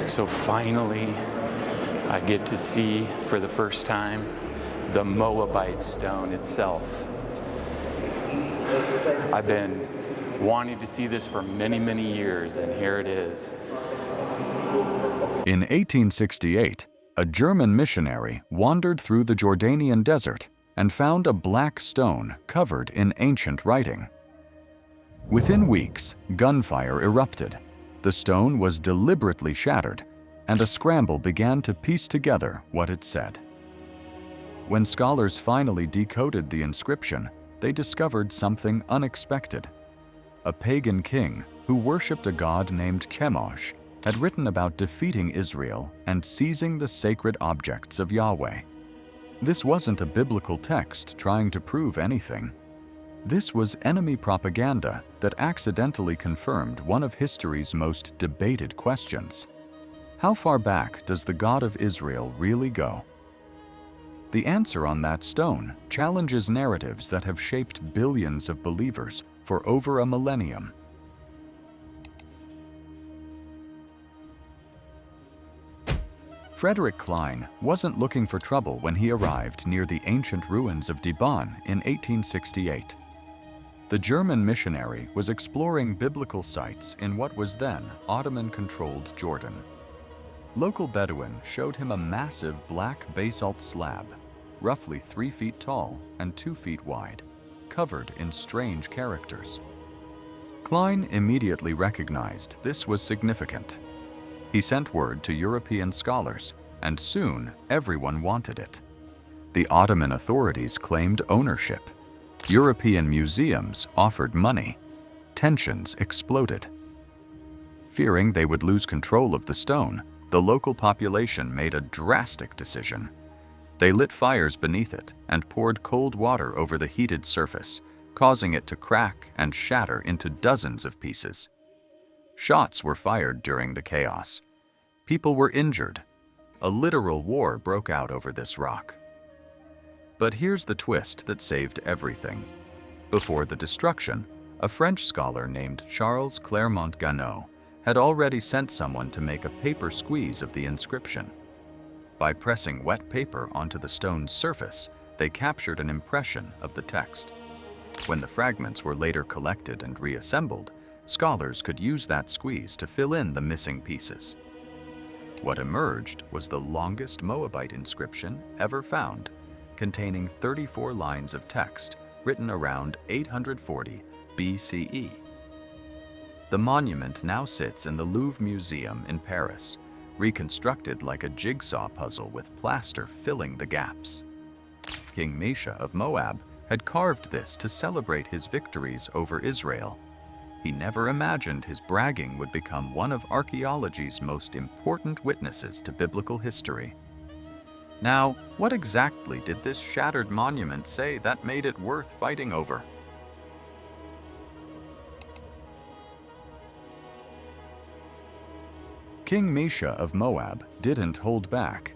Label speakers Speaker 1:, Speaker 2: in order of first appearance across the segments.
Speaker 1: So finally, I get to see for the first time the Moabite stone itself. I've been wanting to see this for many, many years, and here it is.
Speaker 2: In 1868, a German missionary wandered through the Jordanian desert and found a black stone covered in ancient writing. Within weeks, gunfire erupted. The stone was deliberately shattered, and a scramble began to piece together what it said. When scholars finally decoded the inscription, they discovered something unexpected. A pagan king who worshipped a god named Chemosh had written about defeating Israel and seizing the sacred objects of Yahweh. This wasn't a biblical text trying to prove anything. This was enemy propaganda that accidentally confirmed one of history's most debated questions. How far back does the God of Israel really go? The answer on that stone challenges narratives that have shaped billions of believers for over a millennium. Frederick Klein wasn't looking for trouble when he arrived near the ancient ruins of Dibon in 1868. The German missionary was exploring biblical sites in what was then Ottoman-controlled Jordan. Local Bedouin showed him a massive black basalt slab, roughly 3 feet tall and 2 feet wide, covered in strange characters. Klein immediately recognized this was significant. He sent word to European scholars, and soon everyone wanted it. The Ottoman authorities claimed ownership. European museums offered money. Tensions exploded. Fearing they would lose control of the stone, the local population made a drastic decision. They lit fires beneath it and poured cold water over the heated surface, causing it to crack and shatter into dozens of pieces. Shots were fired during the chaos. People were injured. A literal war broke out over this rock. But here's the twist that saved everything. Before the destruction, a French scholar named Charles Clermont-Ganneau had already sent someone to make a paper squeeze of the inscription. By pressing wet paper onto the stone's surface, they captured an impression of the text. When the fragments were later collected and reassembled, scholars could use that squeeze to fill in the missing pieces. What emerged was the longest Moabite inscription ever found, containing 34 lines of text written around 840 BCE. The monument now sits in the Louvre Museum in Paris, reconstructed like a jigsaw puzzle with plaster filling the gaps. King Mesha of Moab had carved this to celebrate his victories over Israel. He never imagined his bragging would become one of archaeology's most important witnesses to biblical history. Now, what exactly did this shattered monument say that made it worth fighting over? King Mesha of Moab didn't hold back.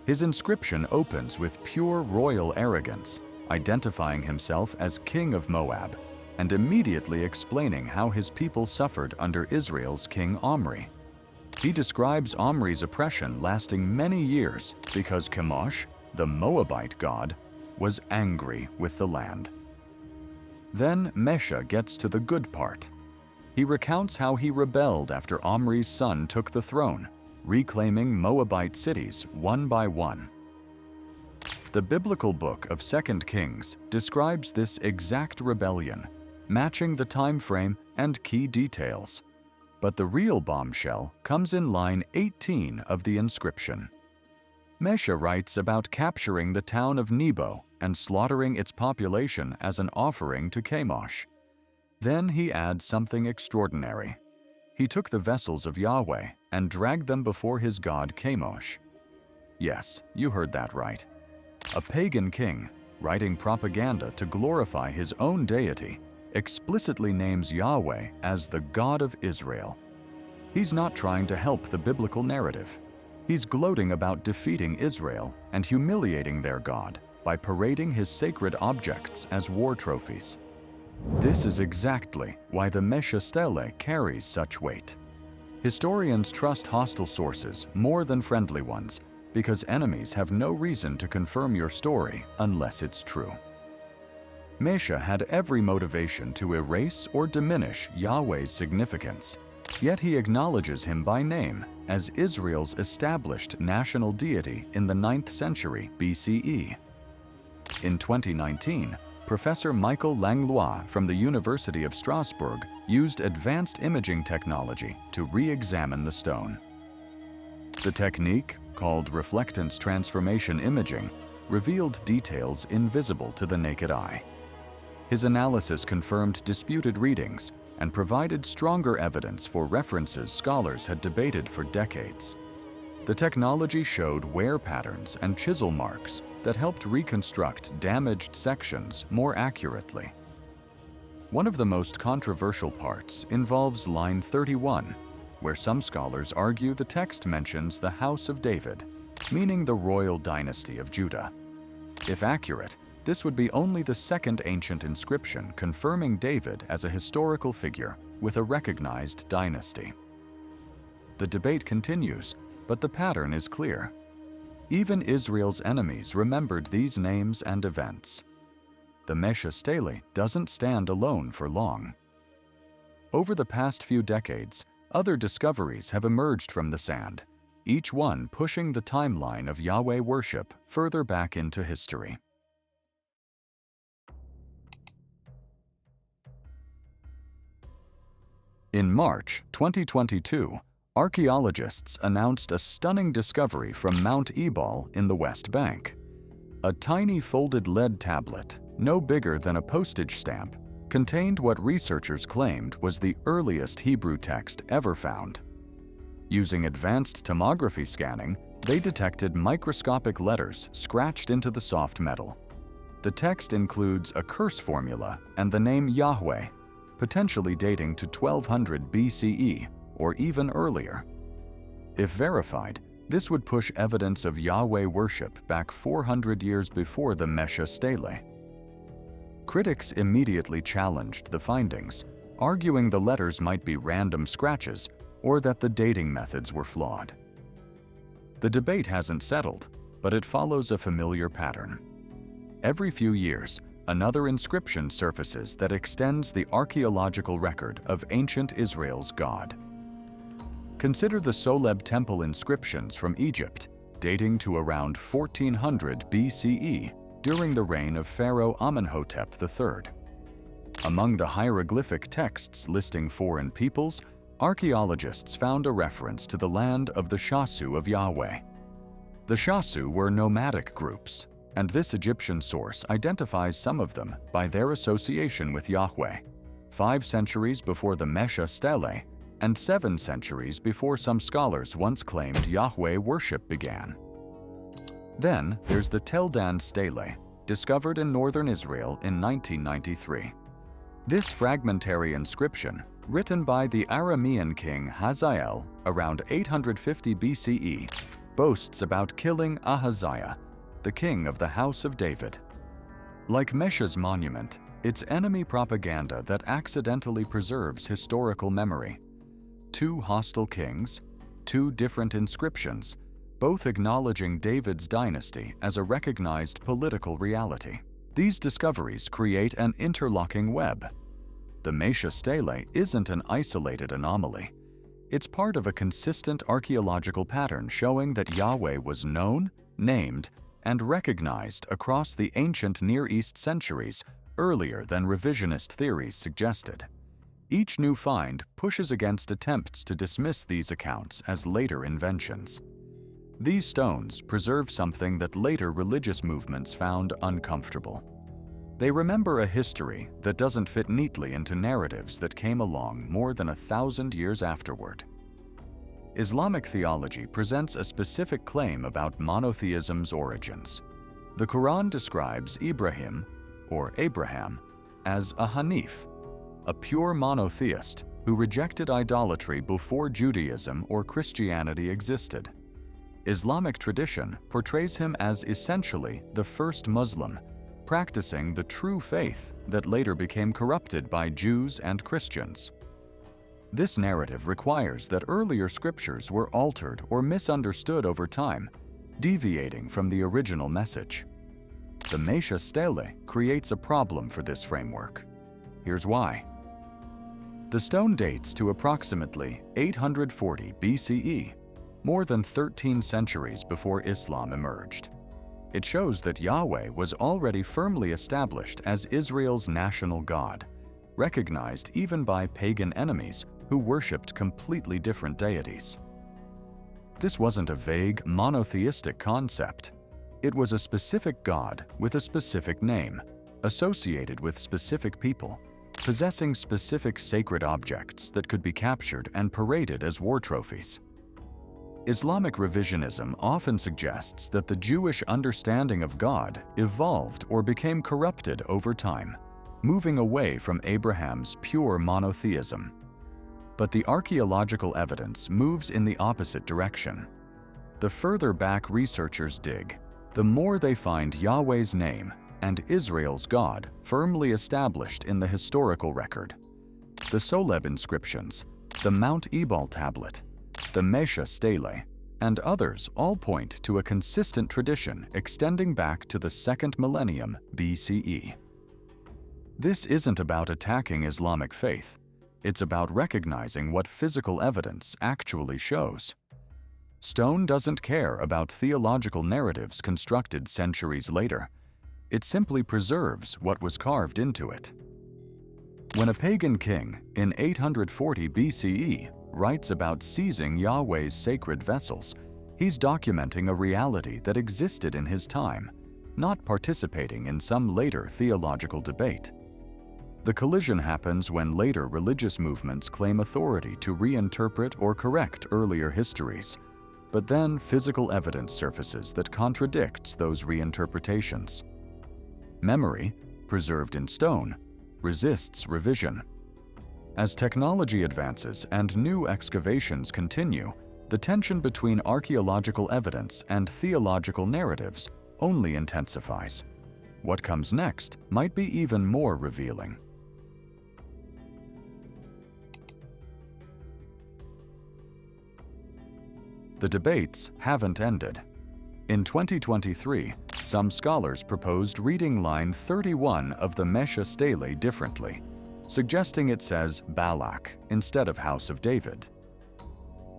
Speaker 2: His inscription opens with pure royal arrogance, identifying himself as King of Moab, and immediately explaining how his people suffered under Israel's King Omri. He describes Omri's oppression lasting many years because Chemosh, the Moabite god, was angry with the land. Then Mesha gets to the good part. He recounts how he rebelled after Omri's son took the throne, reclaiming Moabite cities one by one. The biblical book of 2 Kings describes this exact rebellion, matching the time frame and key details. But the real bombshell comes in line 18 of the inscription. Mesha writes about capturing the town of Nebo and slaughtering its population as an offering to Chemosh. Then he adds something extraordinary. He took the vessels of Yahweh and dragged them before his god Chemosh. Yes, you heard that right. A pagan king, writing propaganda to glorify his own deity, explicitly names Yahweh as the God of Israel. He's not trying to help the biblical narrative. He's gloating about defeating Israel and humiliating their God by parading his sacred objects as war trophies. This is exactly why the Mesha Stele carries such weight. Historians trust hostile sources more than friendly ones because enemies have no reason to confirm your story unless it's true. Mesha had every motivation to erase or diminish Yahweh's significance, yet he acknowledges him by name as Israel's established national deity in the 9th century BCE. In 2019, Professor Michael Langlois from the University of Strasbourg used advanced imaging technology to re-examine the stone. The technique, called reflectance transformation imaging, revealed details invisible to the naked eye. His analysis confirmed disputed readings and provided stronger evidence for references scholars had debated for decades. The technology showed wear patterns and chisel marks that helped reconstruct damaged sections more accurately. One of the most controversial parts involves line 31, where some scholars argue the text mentions the House of David, meaning the royal dynasty of Judah. If accurate, this would be only the second ancient inscription confirming David as a historical figure with a recognized dynasty. The debate continues, but the pattern is clear. Even Israel's enemies remembered these names and events. The Mesha Stele doesn't stand alone for long. Over the past few decades, other discoveries have emerged from the sand, each one pushing the timeline of Yahweh worship further back into history. In March 2022, archaeologists announced a stunning discovery from Mount Ebal in the West Bank. A tiny folded lead tablet, no bigger than a postage stamp, contained what researchers claimed was the earliest Hebrew text ever found. Using advanced tomography scanning, they detected microscopic letters scratched into the soft metal. The text includes a curse formula and the name Yahweh, potentially dating to 1200 BCE or even earlier. If verified, this would push evidence of Yahweh worship back 400 years before the Mesha Stele. Critics immediately challenged the findings, arguing the letters might be random scratches or that the dating methods were flawed. The debate hasn't settled, but it follows a familiar pattern. Every few years, another inscription surfaces that extends the archaeological record of ancient Israel's God. Consider the Soleb Temple inscriptions from Egypt, dating to around 1400 BCE during the reign of Pharaoh Amenhotep III. Among the hieroglyphic texts listing foreign peoples, archaeologists found a reference to the land of the Shasu of Yahweh. The Shasu were nomadic groups, and this Egyptian source identifies some of them by their association with Yahweh, 5 centuries before the Mesha Stele and 7 centuries before some scholars once claimed Yahweh worship began. Then there's the Tel Dan Stele, discovered in northern Israel in 1993. This fragmentary inscription, written by the Aramean king Hazael around 850 BCE, boasts about killing Ahaziah, the king of the House of David. Like Mesha's monument, it's enemy propaganda that accidentally preserves historical memory. 2 hostile kings, 2 different inscriptions, both acknowledging David's dynasty as a recognized political reality. These discoveries create an interlocking web. The Mesha Stele isn't an isolated anomaly. It's part of a consistent archaeological pattern showing that Yahweh was known, named, and recognized across the ancient Near East centuries earlier than revisionist theories suggested. Each new find pushes against attempts to dismiss these accounts as later inventions. These stones preserve something that later religious movements found uncomfortable. They remember a history that doesn't fit neatly into narratives that came along more than 1,000 years afterward. Islamic theology presents a specific claim about monotheism's origins. The Quran describes Ibrahim, or Abraham, as a Hanif, a pure monotheist who rejected idolatry before Judaism or Christianity existed. Islamic tradition portrays him as essentially the first Muslim, practicing the true faith that later became corrupted by Jews and Christians. This narrative requires that earlier scriptures were altered or misunderstood over time, deviating from the original message. The Mesha Stele creates a problem for this framework. Here's why. The stone dates to approximately 840 BCE, more than 13 centuries before Islam emerged. It shows that Yahweh was already firmly established as Israel's national God, recognized even by pagan enemies who worshipped completely different deities. This wasn't a vague, monotheistic concept. It was a specific God with a specific name, associated with specific people, possessing specific sacred objects that could be captured and paraded as war trophies. Islamic revisionism often suggests that the Jewish understanding of God evolved or became corrupted over time, moving away from Abraham's pure monotheism. But the archaeological evidence moves in the opposite direction. The further back researchers dig, the more they find Yahweh's name and Israel's God firmly established in the historical record. The Soleb inscriptions, the Mount Ebal tablet, the Mesha Stele, and others all point to a consistent tradition extending back to the 2nd millennium BCE. This isn't about attacking Islamic faith. It's about recognizing what physical evidence actually shows. Stone doesn't care about theological narratives constructed centuries later. It simply preserves what was carved into it. When a pagan king in 840 BCE writes about seizing Yahweh's sacred vessels, he's documenting a reality that existed in his time, not participating in some later theological debate. The collision happens when later religious movements claim authority to reinterpret or correct earlier histories, but then physical evidence surfaces that contradicts those reinterpretations. Memory, preserved in stone, resists revision. As technology advances and new excavations continue, the tension between archaeological evidence and theological narratives only intensifies. What comes next might be even more revealing. The debates haven't ended. In 2023, some scholars proposed reading line 31 of the Mesha Stele differently, suggesting it says Balak instead of House of David.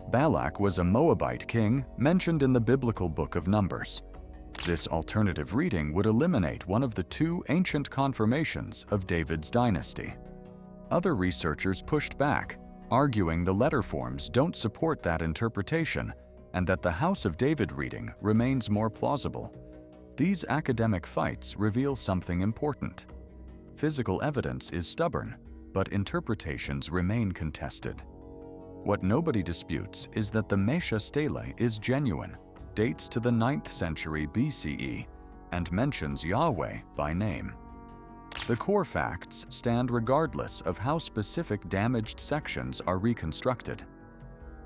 Speaker 2: Balak was a Moabite king mentioned in the biblical book of Numbers. This alternative reading would eliminate one of the two ancient confirmations of David's dynasty. Other researchers pushed back, arguing the letter forms don't support that interpretation and that the House of David reading remains more plausible. These academic fights reveal something important. Physical evidence is stubborn, but interpretations remain contested. What nobody disputes is that the Mesha Stele is genuine, dates to the 9th century BCE, and mentions Yahweh by name. The core facts stand regardless of how specific damaged sections are reconstructed.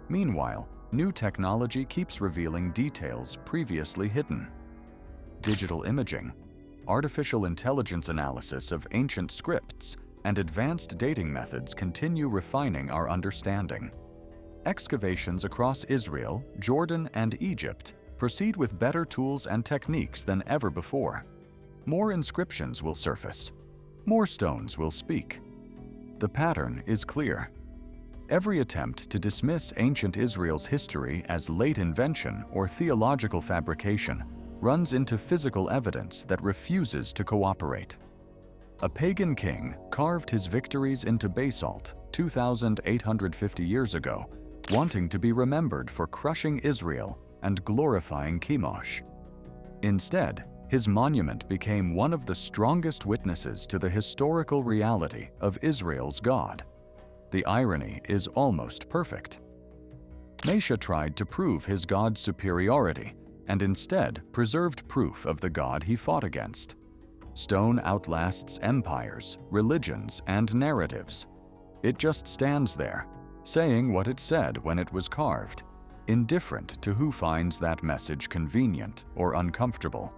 Speaker 2: Meanwhile, new technology keeps revealing details previously hidden. Digital imaging, artificial intelligence analysis of ancient scripts, and advanced dating methods continue refining our understanding. Excavations across Israel, Jordan, and Egypt proceed with better tools and techniques than ever before. More inscriptions will surface. More stones will speak. The pattern is clear. Every attempt to dismiss ancient Israel's history as late invention or theological fabrication runs into physical evidence that refuses to cooperate. A pagan king carved his victories into basalt 2,850 years ago, wanting to be remembered for crushing Israel and glorifying Chemosh. Instead, his monument became one of the strongest witnesses to the historical reality of Israel's God. The irony is almost perfect. Mesha tried to prove his God's superiority and instead preserved proof of the God he fought against. Stone outlasts empires, religions, and narratives. It just stands there, saying what it said when it was carved, indifferent to who finds that message convenient or uncomfortable.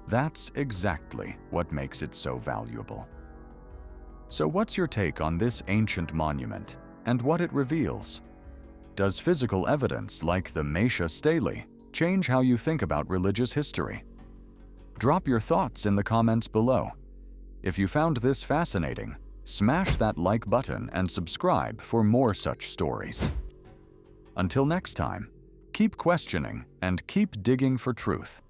Speaker 2: That's exactly what makes it so valuable. So what's your take on this ancient monument? and what it reveals? Does physical evidence like the Mesha Stele change how you think about religious history? Drop your thoughts in the comments below. If you found this fascinating, smash that like button and subscribe for more such stories. Until next time, keep questioning and keep digging for truth.